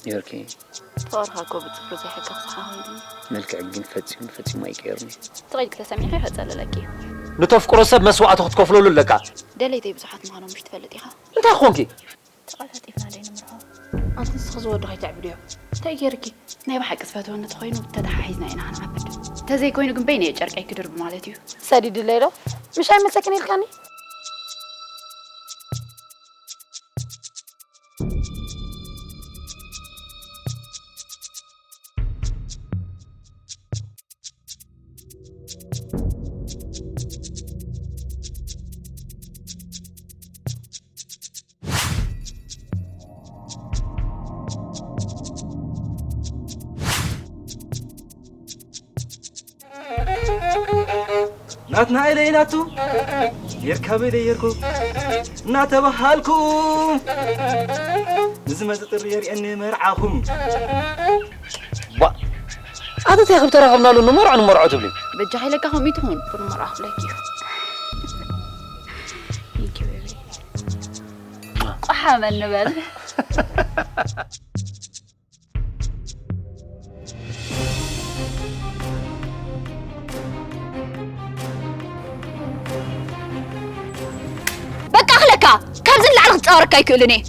يركي فارها كوبت فروزي حكا صحاوي ملك عجين فتي ما يكيرني تغيك لسامي حي هتسأل لكي نتفكر سب مسوعة تخطكفلو لك دليتي بصحات معنا مش تفلتيها انت اخونكي تقالت إفنا علينا مرحو أنت نسخزوا الرغي تعبليو تأيركي نايبا حق اسفاتو أنت تخوينو تدحا حيزنا إنا هنعبد تزي كوينو قم بيني يجارك أي كدر بمالتيو سادي الليلة مش هاي مساكني الكاني ناتنا إلي ناتو يركب إلي يركو ناتبه هالكم نزمة تطرير أني مرعاهم با هذا تيخب ترى خمنا له نمرع تبلي بجاهي لك هم يتهون بالمرأة لك يجي بيبي أحمد النبال بقى أخلك كم زل على تصورك يكلني